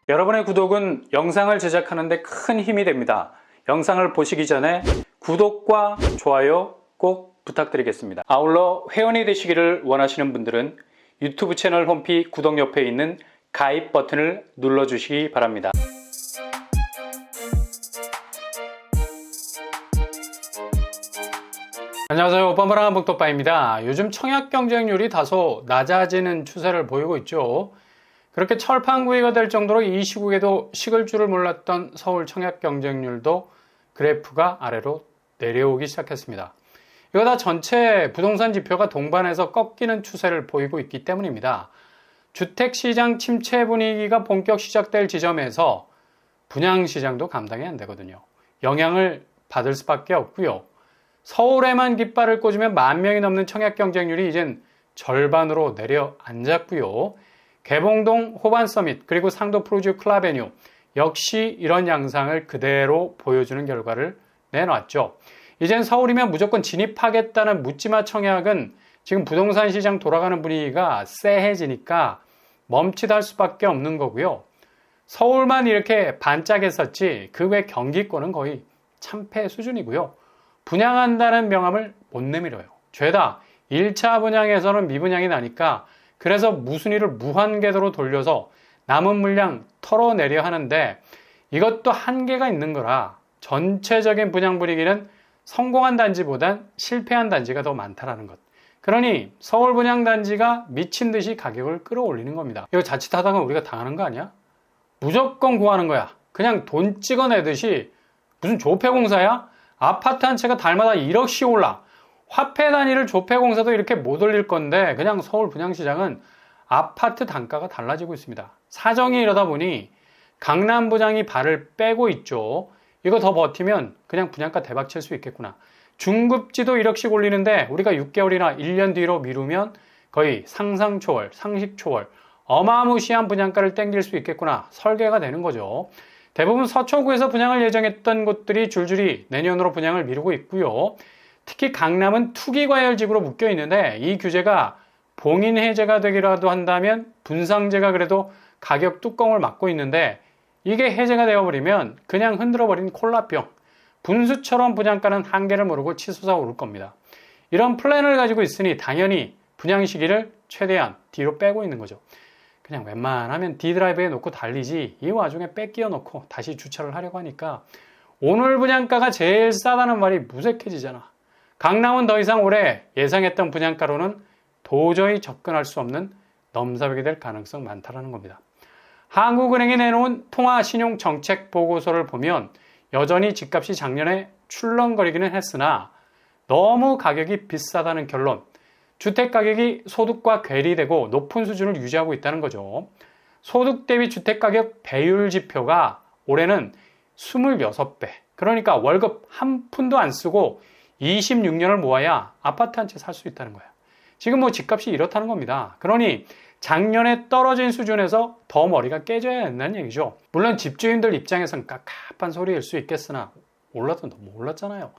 여러분의 구독은 영상을 제작하는 데 큰 힘이 됩니다. 영상을 보시기 전에 구독과 좋아요 꼭 부탁드리겠습니다. 아울러 회원이 되시기를 원하시는 분들은 유튜브 채널 홈피 구독 옆에 있는 가입 버튼을 눌러주시기 바랍니다. 안녕하세요. 뻔뻔한 복덕바입니다. 요즘 청약 경쟁률이 다소 낮아지는 추세를 보이고 있죠. 그렇게 철판구이가 될 정도로 이 시국에도 식을 줄을 몰랐던 서울 청약 경쟁률도 그래프가 아래로 내려오기 시작했습니다. 이거 다 전체 부동산 지표가 동반해서 꺾이는 추세를 보이고 있기 때문입니다. 주택시장 침체 분위기가 본격 시작될 지점에서 분양시장도 감당이 안 되거든요. 영향을 받을 수밖에 없고요. 서울에만 깃발을 꽂으면 10,000명이 넘는 청약 경쟁률이 이젠 절반으로 내려앉았고요. 개봉동 호반서밋 그리고 상도 프로지오 클라베뉴 역시 이런 양상을 그대로 보여주는 결과를 내놨죠. 이젠 서울이면 무조건 진입하겠다는 묻지마 청약은 지금 부동산 시장 돌아가는 분위기가 쎄해지니까 멈칫할 수밖에 없는 거고요. 서울만 이렇게 반짝했었지 그 외 경기권은 거의 참패 수준이고요. 분양한다는 명함을 못 내밀어요. 죄다 1차 분양에서는 미분양이 나니까 그래서 무순위를 무한궤도로 돌려서 남은 물량 털어내려 하는데 이것도 한계가 있는 거라 전체적인 분양 분위기는 성공한 단지보단 실패한 단지가 더 많다라는 것. 그러니 서울 분양 단지가 미친 듯이 가격을 끌어올리는 겁니다. 이거 자칫하다가 우리가 당하는 거 아니야? 무조건 구하는 거야. 그냥 돈 찍어내듯이 무슨 조폐공사야? 아파트 한 채가 달마다 1억씩 올라. 화폐 단위를 조폐공사도 이렇게 못 올릴 건데 그냥 서울 분양시장은 아파트 단가가 달라지고 있습니다. 사정이 이러다 보니 강남 부장이 발을 빼고 있죠. 이거 더 버티면 그냥 분양가 대박 칠 수 있겠구나. 중급지도 1억씩 올리는데 우리가 6개월이나 1년 뒤로 미루면 거의 상상 초월, 상식 초월, 어마무시한 분양가를 땡길 수 있겠구나. 설계가 되는 거죠. 대부분 서초구에서 분양을 예정했던 곳들이 줄줄이 내년으로 분양을 미루고 있고요. 특히 강남은 투기과열지구로 묶여 있는데 이 규제가 봉인 해제가 되기라도 한다면 분상제가 그래도 가격 뚜껑을 막고 있는데 이게 해제가 되어버리면 그냥 흔들어버린 콜라병. 분수처럼 분양가는 한계를 모르고 치솟아 오를 겁니다. 이런 플랜을 가지고 있으니 당연히 분양 시기를 최대한 뒤로 빼고 있는 거죠. 그냥 웬만하면 D드라이브에 놓고 달리지 이 와중에 뺏기어 놓고 다시 주차를 하려고 하니까 오늘 분양가가 제일 싸다는 말이 무색해지잖아. 강남은 더 이상 올해 예상했던 분양가로는 도저히 접근할 수 없는 넘사벽이 될 가능성 많다라는 겁니다. 한국은행이 내놓은 통화신용정책 보고서를 보면 여전히 집값이 작년에 출렁거리기는 했으나 너무 가격이 비싸다는 결론, 주택가격이 소득과 괴리되고 높은 수준을 유지하고 있다는 거죠. 소득 대비 주택가격 배율 지표가 올해는 26배, 그러니까 월급 한 푼도 안 쓰고 26년을 모아야 아파트 한 채 살 수 있다는 거야. 지금 뭐 집값이 이렇다는 겁니다. 그러니 작년에 떨어진 수준에서 더 머리가 깨져야 한다는 얘기죠. 물론 집주인들 입장에선 깝깝한 소리일 수 있겠으나 올라도 너무 올랐잖아요.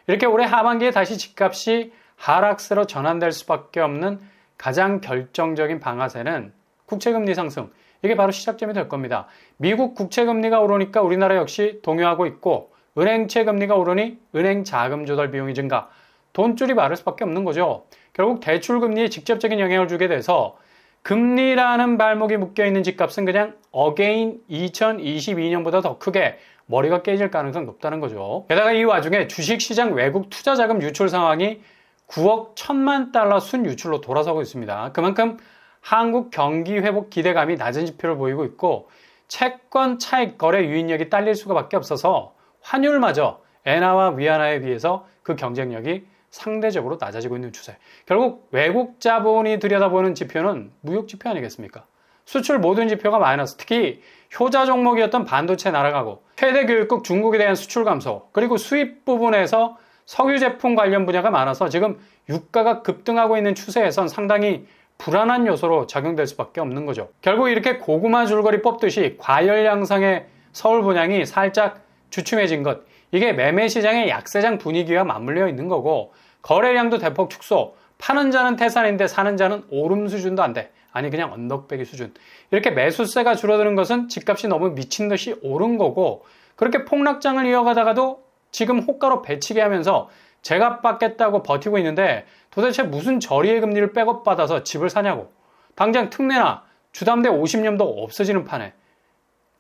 이렇게 올해 하반기에 다시 집값이 하락세로 전환될 수밖에 없는 가장 결정적인 방아쇠는 국채금리 상승. 이게 바로 시작점이 될 겁니다. 미국 국채금리가 오르니까 우리나라 역시 동요하고 있고 은행채 금리가 오르니 은행 자금 조달 비용이 증가. 돈줄이 마를 수밖에 없는 거죠. 결국 대출금리에 직접적인 영향을 주게 돼서 금리라는 발목이 묶여있는 집값은 그냥 어게인 2022년보다 더 크게 머리가 깨질 가능성이 높다는 거죠. 게다가 이 와중에 주식시장 외국 투자자금 유출 상황이 9억 1천만 달러 순유출로 돌아서고 있습니다. 그만큼 한국 경기 회복 기대감이 낮은 지표를 보이고 있고 채권 차익 거래 유인력이 딸릴 수밖에 없어서 환율마저 엔화와 위안화에 비해서 그 경쟁력이 상대적으로 낮아지고 있는 추세. 결국 외국 자본이 들여다보는 지표는 무역 지표 아니겠습니까? 수출 모든 지표가 마이너스. 특히 효자 종목이었던 반도체 날아가고 최대 교육국 중국에 대한 수출 감소 그리고 수입 부분에서 석유 제품 관련 분야가 많아서 지금 유가가 급등하고 있는 추세에선 상당히 불안한 요소로 작용될 수밖에 없는 거죠. 결국 이렇게 고구마 줄거리 뽑듯이 과열 양상의 서울 분양이 살짝 주춤해진 것. 이게 매매 시장의 약세장 분위기와 맞물려 있는 거고 거래량도 대폭 축소, 파는 자는 태산인데 사는 자는 오름 수준도 안 돼. 아니 그냥 언덕배기 수준. 이렇게 매수세가 줄어드는 것은 집값이 너무 미친 듯이 오른 거고, 그렇게 폭락장을 이어가다가도 지금 호가로 배치게 하면서 제값 받겠다고 버티고 있는데 도대체 무슨 저리의 금리를 백업받아서 집을 사냐고. 당장 특례나 주담대 50년도 없어지는 판에.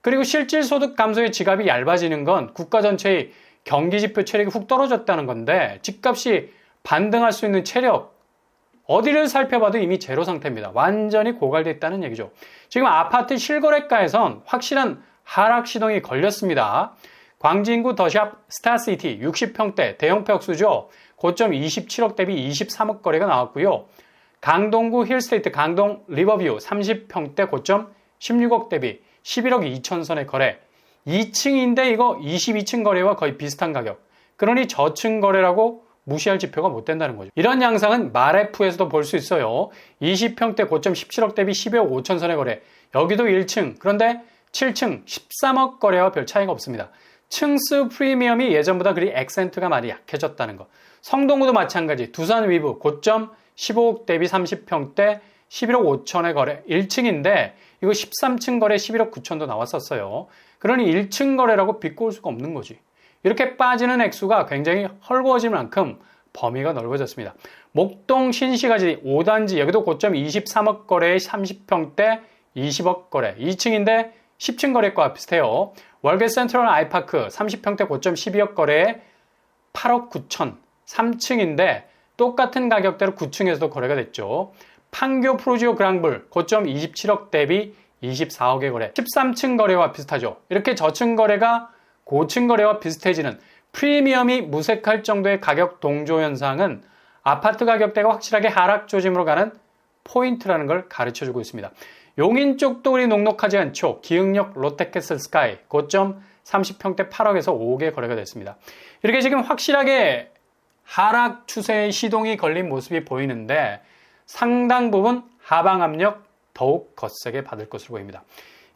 그리고 실질소득 감소의 지갑이 얇아지는 건 국가 전체의 경기지표 체력이 훅 떨어졌다는 건데, 집값이 반등할 수 있는 체력 어디를 살펴봐도 이미 제로 상태입니다. 완전히 고갈되어 있다는 얘기죠. 지금 아파트 실거래가에선 확실한 하락 시동이 걸렸습니다. 광주 인구 더샵 스타시티 60평대 대형 폐역수죠. 고점 27억 대비 23억 거래가 나왔고요. 강동구 힐스테이트 강동 리버뷰 30평대 고점 16억 대비 11억 2천선의 거래. 2층인데 이거 22층 거래와 거의 비슷한 가격. 그러니 저층 거래라고 무시할 지표가 못 된다는 거죠. 이런 양상은 마레프에서도 볼 수 있어요. 20평대 고점 17억 대비 12억 5천선의 거래. 여기도 1층. 그런데 7층 13억 거래와 별 차이가 없습니다. 층수 프리미엄이 예전보다 그리 액센트가 많이 약해졌다는 것. 성동구도 마찬가지. 두산 위브 고점 15억 대비 30평대 11억 5천의 거래. 1층인데 이거 13층 거래 11억 9천도 나왔었어요. 그러니 1층 거래라고 비꼬을 수가 없는 거지. 이렇게 빠지는 액수가 굉장히 헐거워질 만큼 범위가 넓어졌습니다. 목동 신시가지 5단지 여기도 고점 23억 거래에 30평대 20억 거래. 2층인데 10층 거래과 비슷해요. 월계 센트럴 아이파크 30평대 고점 12억 거래에 8억 9천. 3층인데 똑같은 가격대로 9층에서도 거래가 됐죠. 판교 프로지오 그랑블 고점 27억 대비 24억의 거래. 13층 거래와 비슷하죠. 이렇게 저층 거래가 고층 거래와 비슷해지는 프리미엄이 무색할 정도의 가격 동조 현상은 아파트 가격대가 확실하게 하락 조짐으로 가는 포인트라는 걸 가르쳐주고 있습니다. 용인 쪽도 우리 녹록하지 않죠. 기흥역 롯데캐슬 스카이 고점 30평대 8억에서 5억의 거래가 됐습니다. 이렇게 지금 확실하게 하락 추세의 시동이 걸린 모습이 보이는데 상당 부분 하방 압력 더욱 거세게 받을 것으로 보입니다.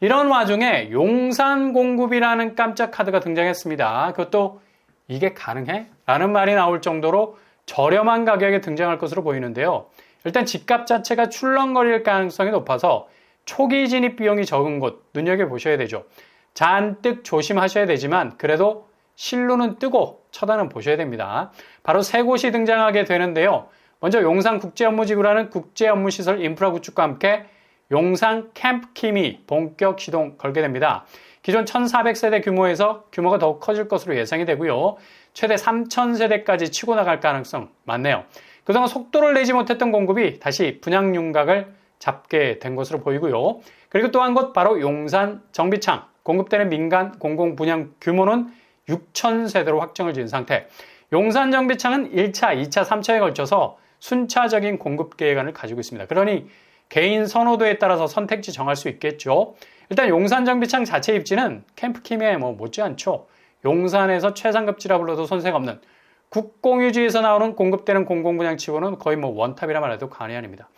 이런 와중에 용산 공급이라는 깜짝 카드가 등장했습니다. 그것도 이게 가능해? 라는 말이 나올 정도로 저렴한 가격에 등장할 것으로 보이는데요. 일단 집값 자체가 출렁거릴 가능성이 높아서 초기 진입 비용이 적은 곳 눈여겨보셔야 되죠. 잔뜩 조심하셔야 되지만 그래도 실루는 뜨고 쳐다는 보셔야 됩니다. 바로 세 곳이 등장하게 되는데요. 먼저 용산 국제업무지구라는 국제업무시설 인프라 구축과 함께 용산 캠프킴이 본격 시동 걸게 됩니다. 기존 1,400세대 규모에서 규모가 더욱 커질 것으로 예상이 되고요. 최대 3,000세대까지 치고 나갈 가능성 많네요. 그동안 속도를 내지 못했던 공급이 다시 분양 윤곽을 잡게 된 것으로 보이고요. 그리고 또 한 곳 바로 용산 정비창. 공급되는 민간 공공분양 규모는 6,000세대로 확정을 지은 상태. 용산 정비창은 1차, 2차, 3차에 걸쳐서 순차적인 공급 계획안을 가지고 있습니다. 그러니 개인 선호도에 따라서 선택지 정할 수 있겠죠. 일단 용산 정비창 자체 입지는 캠프킴에 못지않죠. 용산에서 최상급지라 불러도 손색 없는 국공유지에서 나오는 공급되는 공공분양치고는 거의 원탑이라 말해도 과언이 아닙니다.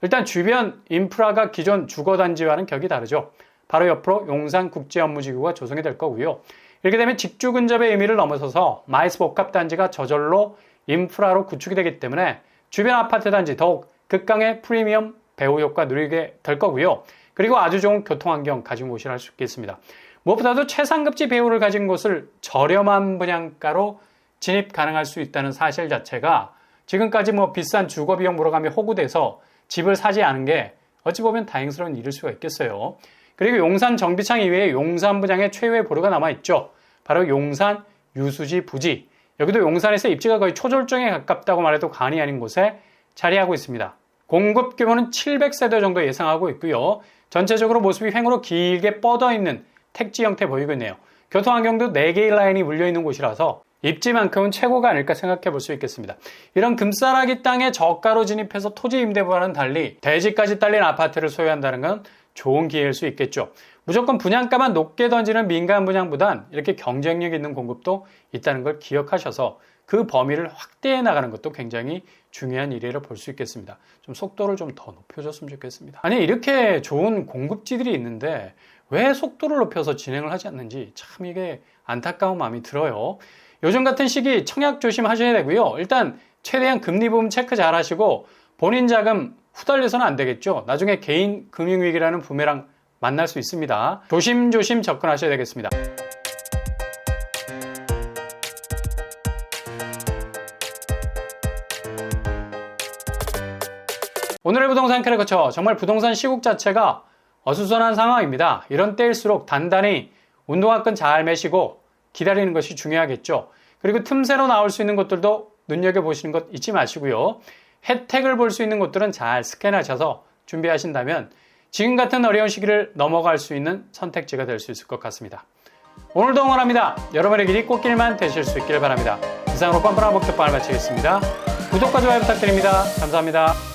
일단 주변 인프라가 기존 주거단지와는 격이 다르죠. 바로 옆으로 용산국제업무지구가 조성이 될 거고요. 이렇게 되면 직주 근접의 의미를 넘어서서 마이스 복합단지가 저절로 인프라로 구축이 되기 때문에 주변 아파트 단지 더욱 극강의 프리미엄 배후 효과 누리게 될 거고요. 그리고 아주 좋은 교통환경 가진 곳이라 할 수 있겠습니다. 무엇보다도 최상급지 배후를 가진 곳을 저렴한 분양가로 진입 가능할 수 있다는 사실 자체가 지금까지 비싼 주거비용 물어가며 호구돼서 집을 사지 않은 게 어찌 보면 다행스러운 일일 수가 있겠어요. 그리고 용산 정비창 이외에 용산 분양의 최후의 보루가 남아있죠. 바로 용산 유수지 부지. 여기도 용산에서 입지가 거의 초절정에 가깝다고 말해도 과언이 아닌 곳에 자리하고 있습니다. 공급 규모는 700세대 정도 예상하고 있고요. 전체적으로 모습이 횡으로 길게 뻗어있는 택지 형태 보이고 있네요. 교통환경도 4개의 라인이 물려있는 곳이라서 입지만큼은 최고가 아닐까 생각해 볼 수 있겠습니다. 이런 금싸라기 땅에 저가로 진입해서 토지 임대부와는 달리 대지까지 딸린 아파트를 소유한다는 건 좋은 기회일 수 있겠죠. 무조건 분양가만 높게 던지는 민간 분양보단 이렇게 경쟁력 있는 공급도 있다는 걸 기억하셔서 그 범위를 확대해 나가는 것도 굉장히 중요한 일이라 볼 수 있겠습니다. 좀 속도를 좀 더 높여줬으면 좋겠습니다. 아니 이렇게 좋은 공급지들이 있는데 왜 속도를 높여서 진행을 하지 않는지 참 이게 안타까운 마음이 들어요. 요즘 같은 시기 청약 조심하셔야 되고요. 일단 최대한 금리 부분 체크 잘 하시고 본인 자금 후달려서는 안 되겠죠. 나중에 개인 금융위기라는 부메랑 만날 수 있습니다. 조심조심 접근하셔야 되겠습니다. 오늘의 부동산 캐릭터처, 정말 부동산 시국 자체가 어수선한 상황입니다. 이런 때일수록 단단히 운동화끈 잘 매시고 기다리는 것이 중요하겠죠. 그리고 틈새로 나올 수 있는 것들도 눈여겨보시는 것 잊지 마시고요. 혜택을 볼 수 있는 곳들은 잘 스캔하셔서 준비하신다면 지금 같은 어려운 시기를 넘어갈 수 있는 선택지가 될 수 있을 것 같습니다. 오늘도 응원합니다. 여러분의 길이 꽃길만 되실 수 있길 바랍니다. 이상으로 뻔뻔한 목격방을 마치겠습니다. 구독과 좋아요 부탁드립니다. 감사합니다.